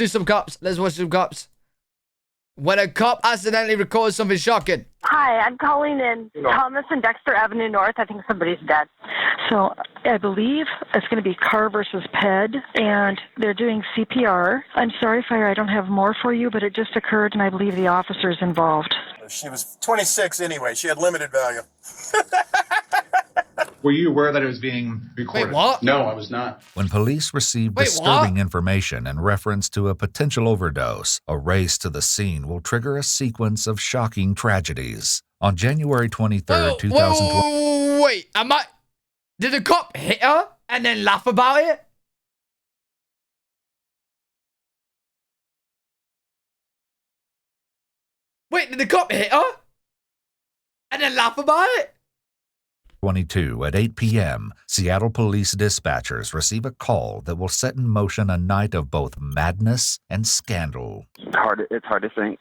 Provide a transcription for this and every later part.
do some cops. Let's watch some cops. When a cop accidentally records something shocking. Hi, I'm calling in Thomas and Dexter Avenue North. I think somebody's dead. So I believe it's going to be car versus ped, and they're doing CPR. I'm sorry, Fire, I don't have more for you, but it just occurred, and I believe the officer's involved. She was 26 anyway. She had limited value. Were you aware that it was being recorded? Wait, what? No, I was not. When police received disturbing information in reference to a potential overdose, a race to the scene will trigger a sequence of shocking tragedies. On January 23rd, 2012... Wait, did the cop hit her and then laugh about it? Wait, did the cop hit her and then laugh about it? 22 at 8 p.m., Seattle police dispatchers receive a call that will set in motion a night of both madness and scandal. It's hard to think.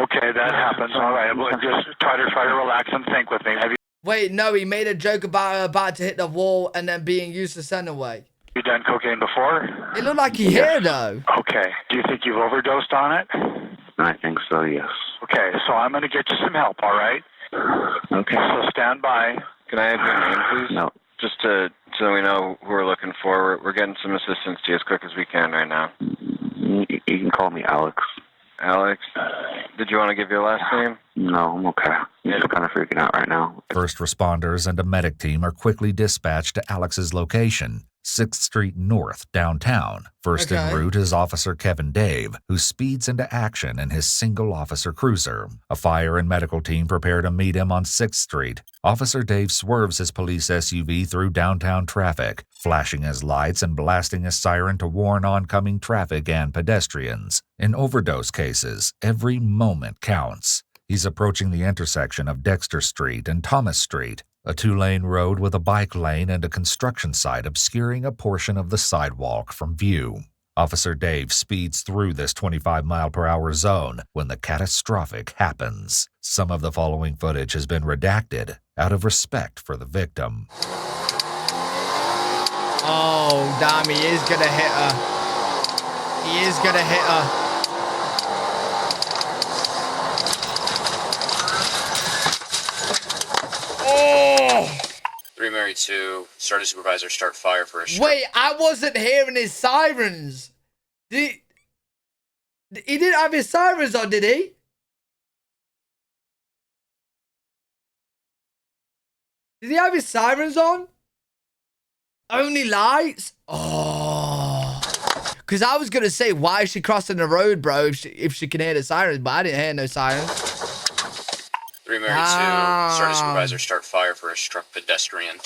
Okay, that happens. All right, well, just try to relax and think with me. Have Wait, no, he made a joke about her about to hit the wall and then being used to send away. you done cocaine before? It looked like he hit her, though. Okay. Do you think you've overdosed on it? I think so, yes. Okay, so I'm going to get you some help, all right? Okay. So stand by. Can I have your name, please? No. Just so we know who we're looking for. We're getting some assistance to you as quick as we can right now. You can call me Alex. Alex? Did you want to give your last name? No, I'm okay. I'm just kind of freaking out right now. First responders and a medic team are quickly dispatched to Alex's location, 6th Street North, downtown. First en route is Officer Kevin Dave, who speeds into action in his single-officer cruiser. A fire and medical team prepare to meet him on 6th Street. Officer Dave swerves his police SUV through downtown traffic, flashing his lights and blasting his siren to warn oncoming traffic and pedestrians. In overdose cases, every moment counts. He's approaching the intersection of Dexter Street and Thomas Street, a two-lane road with a bike lane and a construction site obscuring a portion of the sidewalk from view. Officer Dave speeds through this 25-mile-per-hour zone when the catastrophic happens. Some of the following footage has been redacted out of respect for the victim. Oh, damn, he is gonna hit her. He is gonna hit her. Oh! 3 Mary 2, started supervisor, start fire for a Wait, I wasn't hearing his sirens. He didn't have his sirens on, did he? Did he have his sirens on? Only lights? Oh. Because I was going to say, why is she crossing the road, bro, if she can hear the sirens, but I didn't hear no sirens. 3 Mary 2, started supervisor, start fire for a struck pedestrian.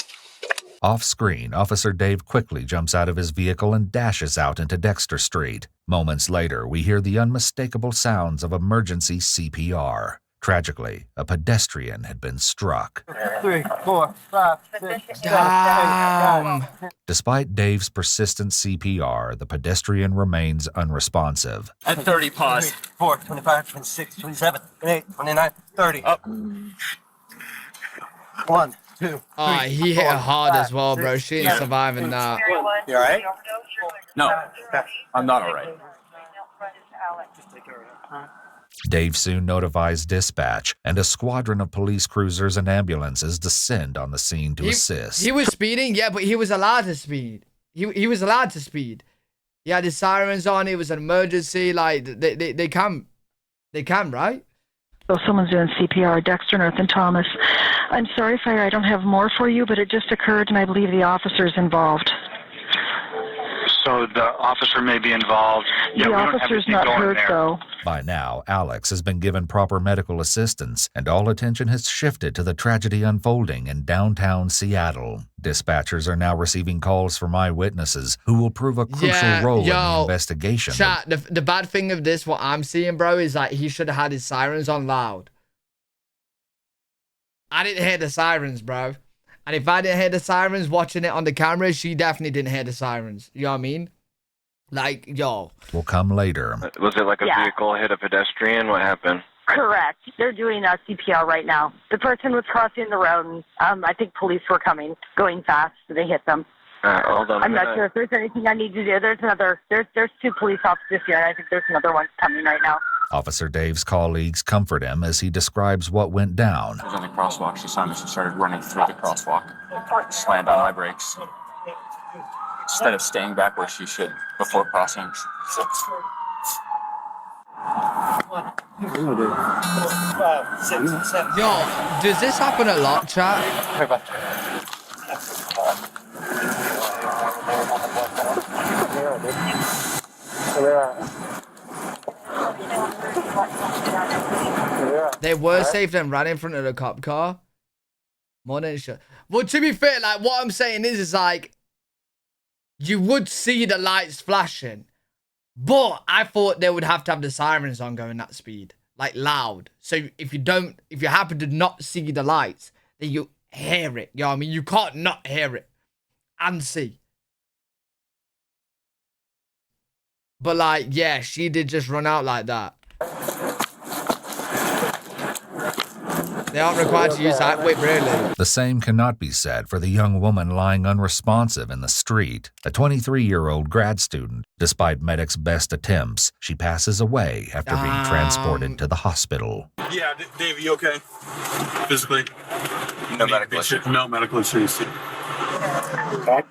Off-screen, Officer Dave quickly jumps out of his vehicle and dashes out into Dexter Street. Moments later, we hear the unmistakable sounds of emergency CPR. Tragically, a pedestrian had been struck. 3, 4, 5, 6, 7, 8, 9. Despite Dave's persistent CPR, the pedestrian remains unresponsive. At 30, pause. 4, 25, 26, 27, 28, 29, 30. Up. 1, 2, 3. Oh, he hit her hard as well, bro. She ain't surviving that. You all right? No, I'm not all right. Dave soon notifies dispatch, and a squadron of police cruisers and ambulances descend on the scene to assist. He was speeding, yeah, but he was allowed to speed. He was allowed to speed. He had his sirens on. It was an emergency. Like, they come. They can, right? So someone's doing CPR, Dexter, North, and Thomas. I'm sorry, Fire, I don't have more for you, but it just occurred, and I believe the officer's involved. So the officer may be involved. The officer's not hurt, though. By now, Alex has been given proper medical assistance, and all attention has shifted to the tragedy unfolding in downtown Seattle. Dispatchers are now receiving calls from eyewitnesses who will prove a crucial role in the investigation. Chat, the bad thing of this, what I'm seeing, bro, is like he should have had his sirens on loud. I didn't hear the sirens, bro. And if I didn't hear the sirens watching it on the camera, she definitely didn't hear the sirens. You know what I mean? Like, yo. Will come later. Was it like a vehicle hit a pedestrian? What happened? Correct. They're doing CPR right now. The person was crossing the road, and I think police were coming, going fast, so they hit them. Hold on. I'm not sure if there's anything I need to do. There's 2 police officers here, and I think there's another one coming right now. Officer Dave's colleagues comfort him as he describes what went down. I was on the crosswalk. She saw me. She started running through the crosswalk. Slammed on my brakes. Instead of staying back where she should before crossing. Yo, does this happen a lot, chat? They were safe and ran in front of the cop car. More than sure. Well, to be fair, like, what I'm saying is like, you would see the lights flashing, but I thought they would have to have the sirens on going that speed, like loud. So if you happen to not see the lights, then you hear it. You know what I mean? You can't not hear it and see. But like, yeah, she did just run out like that. They aren't required to use that. Wait, really? The same cannot be said for the young woman lying unresponsive in the street. A 23-year-old grad student. Despite medics' best attempts, she passes away after being transported to the hospital. Yeah, Dave, you okay? Physically? No medical issue. No medical issues. Okay.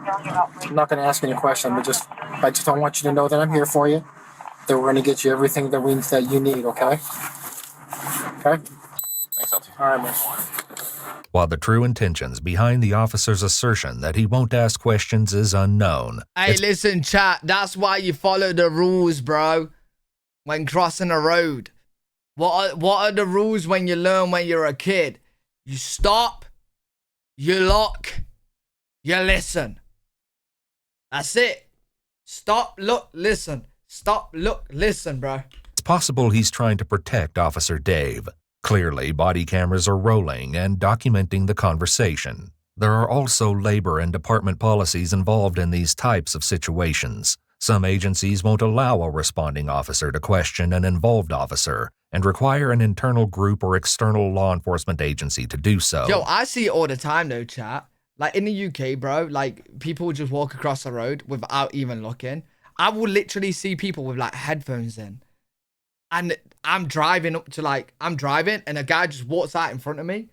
I'm not going to ask any questions, but I just don't want you to know that I'm here for you. That we're going to get you everything that you need, okay? Okay? Thanks, LT. All right, man. While the true intentions behind the officer's assertion that he won't ask questions is unknown. Hey, listen, chat. That's why you follow the rules, bro. When crossing a road. What are the rules when you learn when you're a kid? You stop. You look. You listen. That's it. Stop, look, listen. Stop, look, listen, bro. It's possible he's trying to protect Officer Dave. Clearly, body cameras are rolling and documenting the conversation. There are also labor and department policies involved in these types of situations. Some agencies won't allow a responding officer to question an involved officer and require an internal group or external law enforcement agency to do so. Yo, I see it all the time though, chat. Like in the UK, bro, like people will just walk across the road without even looking. I will literally see people with like headphones in. And I'm driving and a guy just walks out in front of me.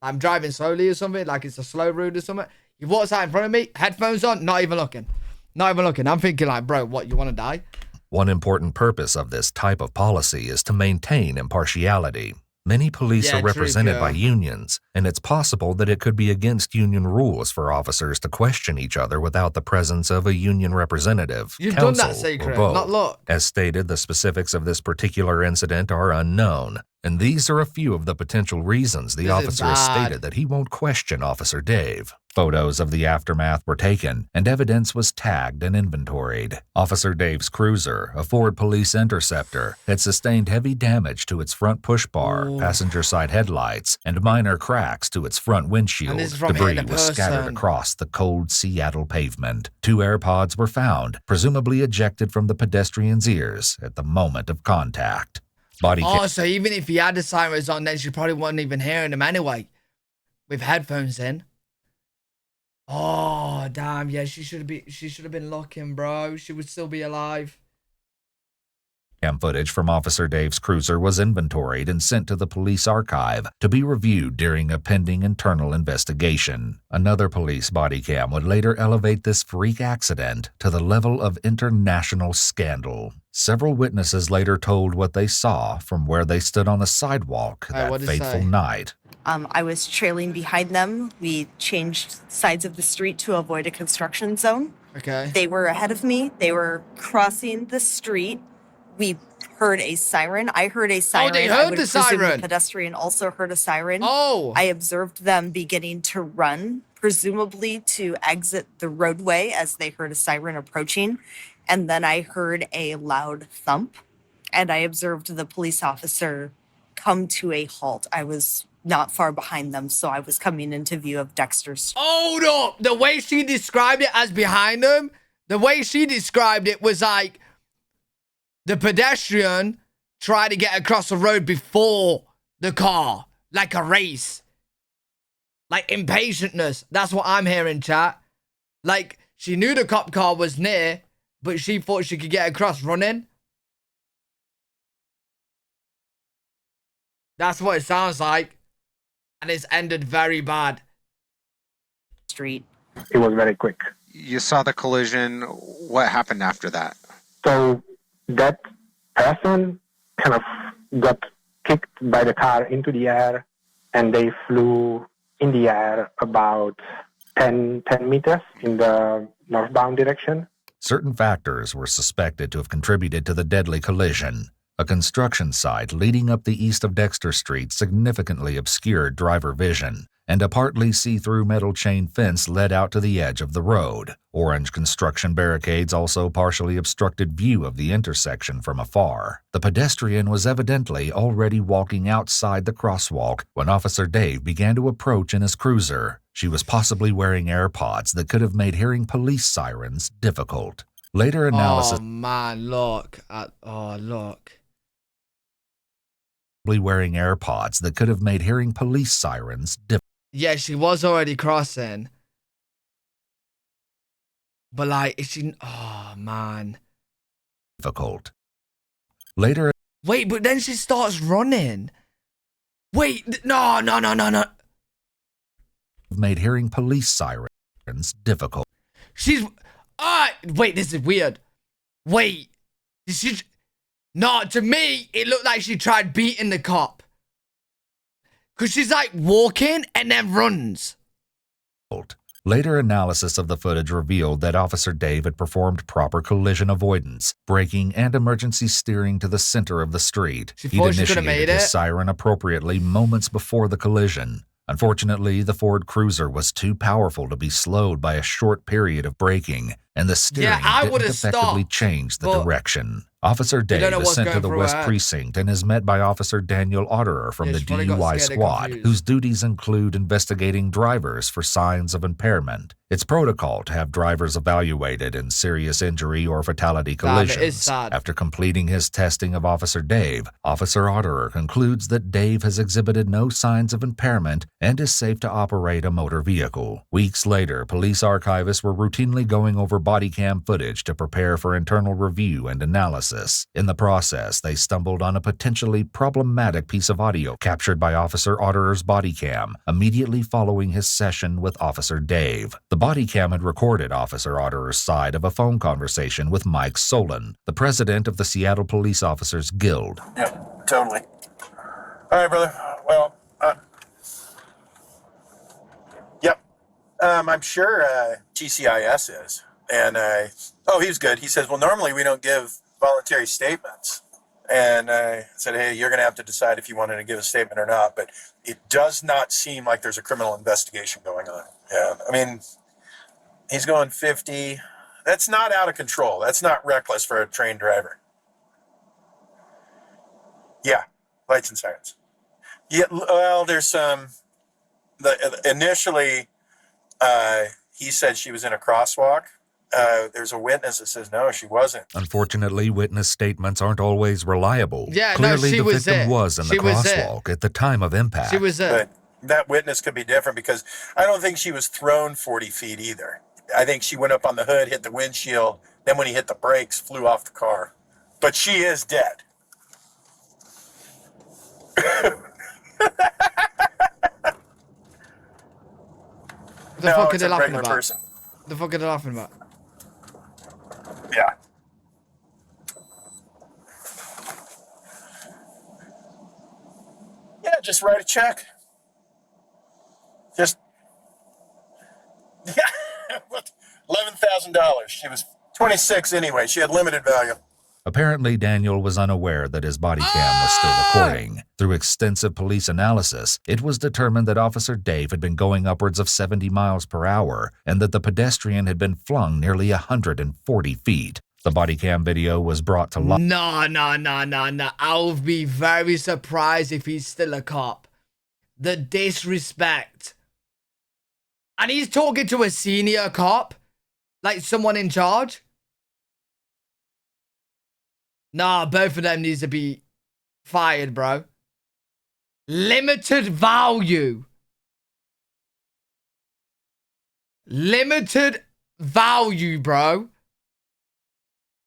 I'm driving slowly or something, like it's a slow road or something. He walks out in front of me, headphones on, not even looking. Not even looking. I'm thinking like, bro, what, you want to die? One important purpose of this type of policy is to maintain impartiality. Many police are represented by unions, and it's possible that it could be against union rules for officers to question each other without the presence of a union representative. You've done that, Sacred, not look. As stated, the specifics of this particular incident are unknown, and these are a few of the potential reasons the officer has stated that he won't question Officer Dave. Photos of the aftermath were taken, and evidence was tagged and inventoried. Officer Dave's cruiser, a Ford Police Interceptor, had sustained heavy damage to its front push bar, passenger side headlights, and minor cracks to its front windshield. Debris was scattered across the cold Seattle pavement. 2 AirPods were found, presumably ejected from the pedestrian's ears at the moment of contact. So even if he had the sirens on, then she probably wasn't even hearing them anyway. With headphones in. Oh, damn. Yeah, she should have been looking, bro. She would still be alive. Cam footage from Officer Dave's cruiser was inventoried and sent to the police archive to be reviewed during a pending internal investigation. Another police body cam would later elevate this freak accident to the level of international scandal. Several witnesses later told what they saw from where they stood on the sidewalk that fateful night. I was trailing behind them. We changed sides of the street to avoid a construction zone. Okay. They were ahead of me. They were crossing the street. We heard a siren. I heard a siren. Oh, they heard the siren. The pedestrian also heard a siren. Oh. I observed them beginning to run, presumably to exit the roadway as they heard a siren approaching. And then I heard a loud thump, and I observed the police officer come to a halt. I was not far behind them, so I was coming into view of Dexter's. Hold up. The way she described it as behind them, the way she described it was like the pedestrian tried to get across the road before the car, like a race. Like impatientness. That's what I'm hearing, chat. Like, she knew the cop car was near, but she thought she could get across running. That's what it sounds like. And it's ended very bad. Street. It was very quick. You saw the collision. What happened after that? So that person kind of got kicked by the car into the air, and they flew in the air about 10 meters in the northbound direction. Certain factors were suspected to have contributed to the deadly collision. A construction site leading up the east of Dexter Street significantly obscured driver vision, and a partly see-through metal chain fence led out to the edge of the road. Orange construction barricades also partially obstructed view of the intersection from afar. The pedestrian was evidently already walking outside the crosswalk when Officer Dave began to approach in his cruiser. She was possibly wearing AirPods that could have made hearing police sirens difficult. Later analysis... Oh, man, look. Look. Wearing AirPods that could have made hearing police sirens difficult. Yeah, she was already crossing. But, like, is she... Oh, man. Difficult. Later... Wait, but then she starts running. Wait, no. Made hearing police sirens difficult. She's... wait, this is weird. Wait. No, to me, it looked like she tried beating the cop. Because she's like walking and then runs. Later analysis of the footage revealed that Officer Dave had performed proper collision avoidance, braking, and emergency steering to the center of the street. He'd initiated his siren appropriately moments before the collision. Unfortunately, the Ford Cruiser was too powerful to be slowed by a short period of braking, and the steering didn't effectively change the direction. Officer Dave is sent to the West Precinct and is met by Officer Daniel Otterer from the DUI squad, whose duties include investigating drivers for signs of impairment. It's protocol to have drivers evaluated in serious injury or fatality collisions. After completing his testing of Officer Dave, Officer Otterer concludes that Dave has exhibited no signs of impairment and is safe to operate a motor vehicle. Weeks later, police archivists were routinely going over body cam footage to prepare for internal review and analysis. In the process, they stumbled on a potentially problematic piece of audio captured by Officer Otterer's body cam immediately following his session with Officer Dave. The body cam had recorded Officer Otterer's side of a phone conversation with Mike Solon, the president of the Seattle Police Officers Guild. Yep, totally. All right, brother. Well, yep. I'm sure TCIS is. And he was good. He says, well, normally we don't give voluntary statements. And I said, hey, you're going to have to decide if you wanted to give a statement or not. But it does not seem like there's a criminal investigation going on. Yeah, I mean, he's going 50. That's not out of control. That's not reckless for a trained driver. Yeah, lights and sirens. Yeah, well, there's some. Initially, he said she was in a crosswalk. There's a witness that says no, she wasn't. Unfortunately, witness statements aren't always reliable. Yeah, clearly no, the victim was in the crosswalk at the time of impact. She was there. But that witness could be different because I don't think she was thrown 40 feet either. I think she went up on the hood, hit the windshield, then when he hit the brakes, flew off the car. But she is dead. The fuck are they laughing about? Person. The fuck are they laughing about? Yeah. Yeah, just write a check. Just $11,000. She was 26 anyway. She had limited value. Apparently, Daniel was unaware that his body cam was still recording. Through extensive police analysis, it was determined that Officer Dave had been going upwards of 70 miles per hour and that the pedestrian had been flung nearly 140 feet. The body cam video was brought to light. No. I'll be very surprised if he's still a cop. The disrespect. And he's talking to a senior cop? Like someone in charge? Nah, both of them needs to be fired, bro. Limited value. Limited value, bro.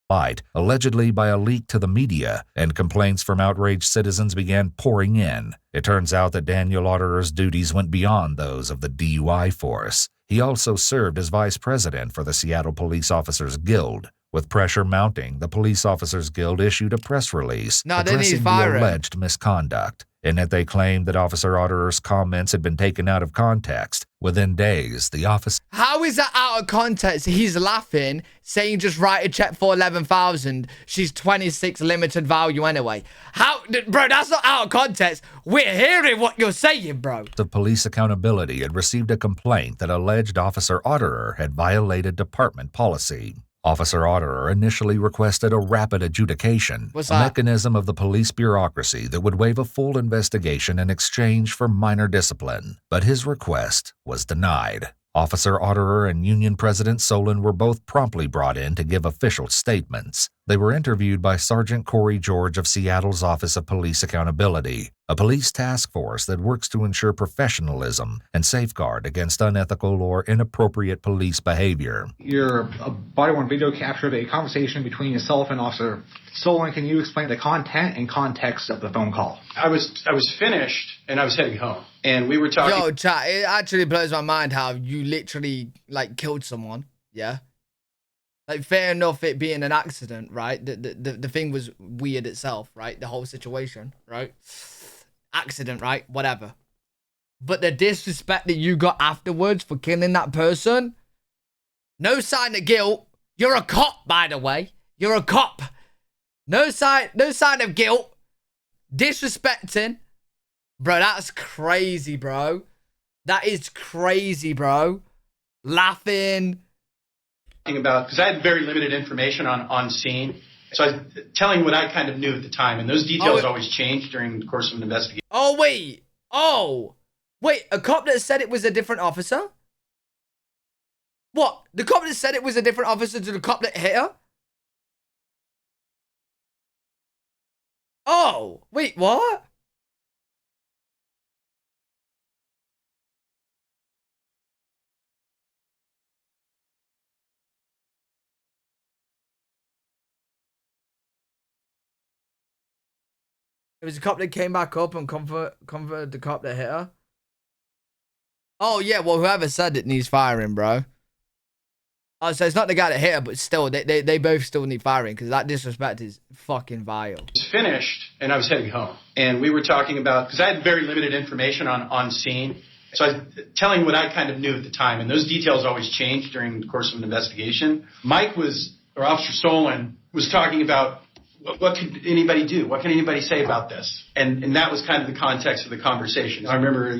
Light, allegedly by a leak to the media, and complaints from outraged citizens began pouring in. It turns out that Daniel Otterer's duties went beyond those of the DUI force. He also served as vice president for the Seattle Police Officers Guild. With pressure mounting, the Police Officers Guild issued a press release addressing the alleged misconduct. In it, they claimed that Officer Otterer's comments had been taken out of context. Within days, the office... How is that out of context? He's laughing, saying just write a check for 11,000. She's 26 limited value anyway. How... Bro, that's not out of context. We're hearing what you're saying, bro. The Police Accountability had received a complaint that alleged Officer Otterer had violated department policy. Officer Otterer initially requested a rapid adjudication, a mechanism of the police bureaucracy that would waive a full investigation in exchange for minor discipline. But his request was denied. Officer Otterer and Union President Solon were both promptly brought in to give official statements. They were interviewed by Sergeant Corey George of Seattle's Office of Police Accountability, a police task force that works to ensure professionalism and safeguard against unethical or inappropriate police behavior. Your body-worn video captured a conversation between yourself and Officer Solon. Can you explain the content and context of the phone call? I was finished and I was heading home, and we were talking. Yo, chat, it actually blows my mind how you literally like killed someone. Yeah. Like, fair enough, it being an accident, right? The thing was weird itself, right? The whole situation, right? Accident, right? Whatever. But the disrespect that you got afterwards for killing that person, no sign of guilt. You're a cop, by the way. You're a cop. No sign of guilt. Disrespecting. Bro, that's crazy, bro. That is crazy, bro. Laughing. About, because I had very limited information on scene, so I was telling what I kind of knew at the time, and those details always change during the course of an investigation. Oh wait, a cop that said it was a different officer? What? The cop that said it was a different officer to the cop that hit her? Oh, wait, what? It was a cop that came back up and comforted the cop that hit her. Oh, yeah, well, whoever said it needs firing, bro. Oh, so it's not the guy that hit her, but still, they both still need firing, because that disrespect is fucking vile. I was finished, and I was heading home. And we were talking about, because I had very limited information on scene, so I was telling what I kind of knew at the time, and those details always change during the course of an investigation. Officer Solon was talking about, what could anybody do? What can anybody say about this? And that was kind of the context of the conversation. I remember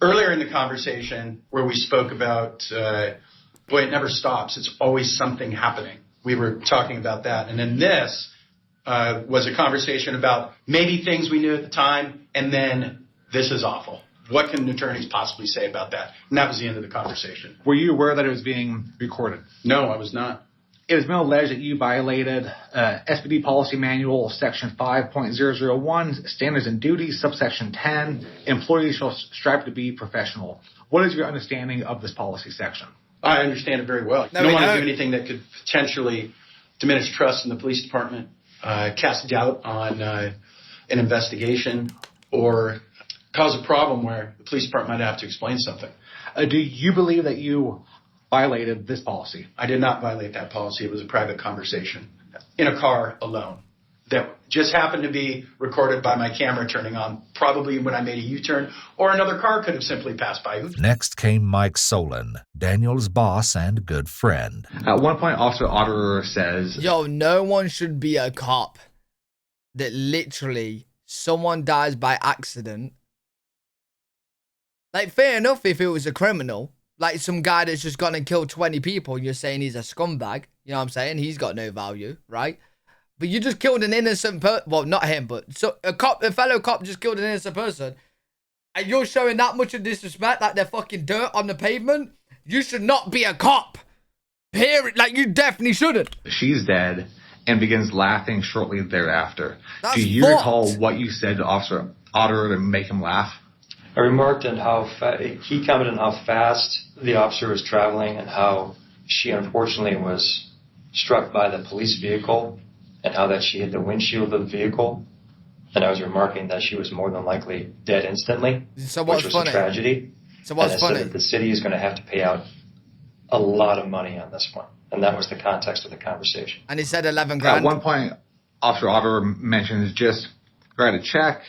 earlier in the conversation where we spoke about, boy, it never stops. It's always something happening. We were talking about that. And then this was a conversation about maybe things we knew at the time, and then this is awful. What can attorneys possibly say about that? And that was the end of the conversation. Were you aware that it was being recorded? No, I was not. It has been alleged that you violated SPD Policy Manual Section 5.001, Standards and Duties, Subsection 10, Employees shall strive to be professional. What is your understanding of this policy section? I understand it very well. You don't want to do anything that could potentially diminish trust in the police department, cast doubt on an investigation, or cause a problem where the police department might have to explain something. Do you believe that you violated this policy? I did not violate that policy. It was a private conversation in a car alone that just happened to be recorded by my camera turning on, probably when I made a U-turn, or another car could have simply passed by. Next came Mike Solon, Daniel's boss and good friend. At one point, Officer Otterer says, yo, no one should be a cop that literally someone dies by accident. Like, fair enough if it was a criminal. Like some guy that's just gone and killed 20 people and you're saying he's a scumbag. You know what I'm saying? He's got no value, right? But you just killed an innocent person. Well, not him, but a fellow cop just killed an innocent person. And you're showing that much of disrespect, like they're fucking dirt on the pavement. You should not be a cop. Period. Like, you definitely shouldn't. She's dead, and begins laughing shortly thereafter. That's Do you fucked. recall what you said to Officer Otterer to make him laugh? I remarked on he commented on how fast the officer was traveling and how she unfortunately was struck by the police vehicle and how that she hit the windshield of the vehicle. And I was remarking that she was more than likely dead instantly, So which was a tragedy. So what's and I funny? said that the city is going to have to pay out a lot of money on this one. And that was the context of the conversation. And he said 11 grand. At one point, Officer Otter mentions just write a check.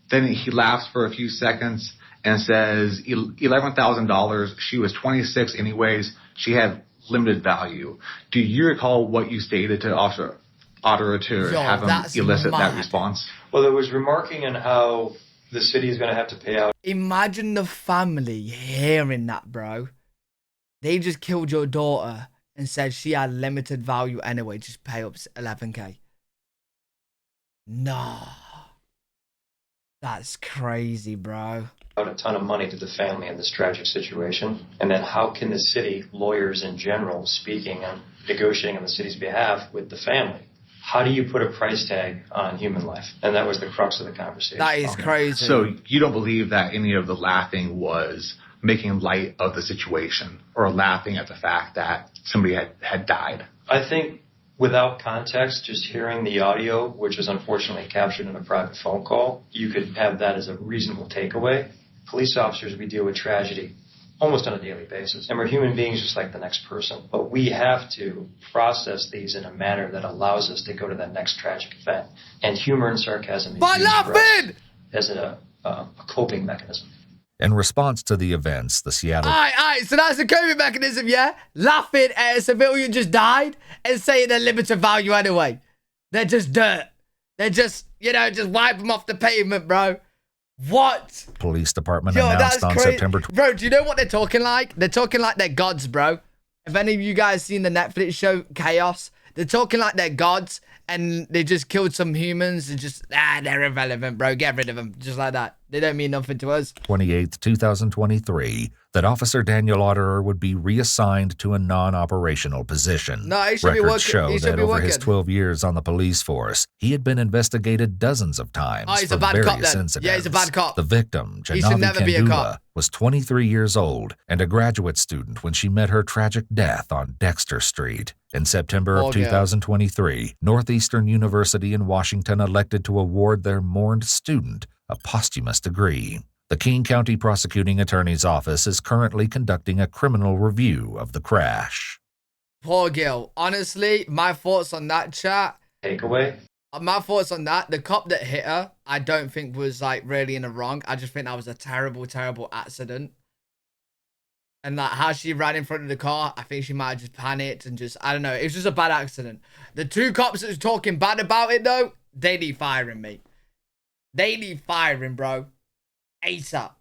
Then he laughs for a few seconds and says $11,000. She was 26 anyways. She had limited value. Do you recall what you stated to Officer Otter to have him elicit that response? Well, it was remarking on how the city is going to have to pay out. Imagine the family hearing that, bro. They just killed your daughter and said she had limited value anyway. Just pay up 11K. Nah. That's crazy, bro. Out a ton of money to the family in this tragic situation. And then how can the city, lawyers in general, speaking and negotiating on the city's behalf with the family, how do you put a price tag on human life? And that was the crux of the conversation. That is crazy. So you don't believe that any of the laughing was making light of the situation or laughing at the fact that somebody had died? I think without context, just hearing the audio, which was unfortunately captured in a private phone call, you could have that as a reasonable takeaway. Police officers, we deal with tragedy almost on a daily basis. And we're human beings just like the next person. But we have to process these in a manner that allows us to go to that next tragic event. And humor and sarcasm is used for us as a coping mechanism. In response to the events, the Seattle... Alright, so that's the coping mechanism, yeah? Laughing at a civilian just died and saying they're limited value anyway. They're just dirt. They're just, just wipe them off the pavement, bro. What? Police department announced on September 20th. Bro, do you know what they're talking like? They're talking like they're gods, bro. If any of you guys seen the Netflix show Chaos, they're talking like they're gods and they just killed some humans and just, they're irrelevant, bro. Get rid of them. Just like that. They don't mean nothing to us. 28th, 2023, that Officer Daniel Otterer would be reassigned to a non-operational position. No, he should be Records working. show He should that be over working. his 12 years on the police force, he had been investigated dozens of times Oh, he's for a bad various cop then. incidents. Yeah, he's a bad cop. The victim, He should Janavi never be a cop. Kandula, was 23 years old and a graduate student when she met her tragic death on Dexter Street. In September of 2023, Northeastern University in Washington elected to award their mourned student a posthumous degree. The King County Prosecuting Attorney's Office is currently conducting a criminal review of the crash. Poor girl. Honestly, my thoughts on that, chat. Takeaway? My thoughts on that, the cop that hit her, I don't think was like really in the wrong. I just think that was a terrible, terrible accident. And like how she ran in front of the car, I think she might have just panicked and just, I don't know. It was just a bad accident. The two cops that was talking bad about it though, they need firing, mate. They need firing, bro. ASAP.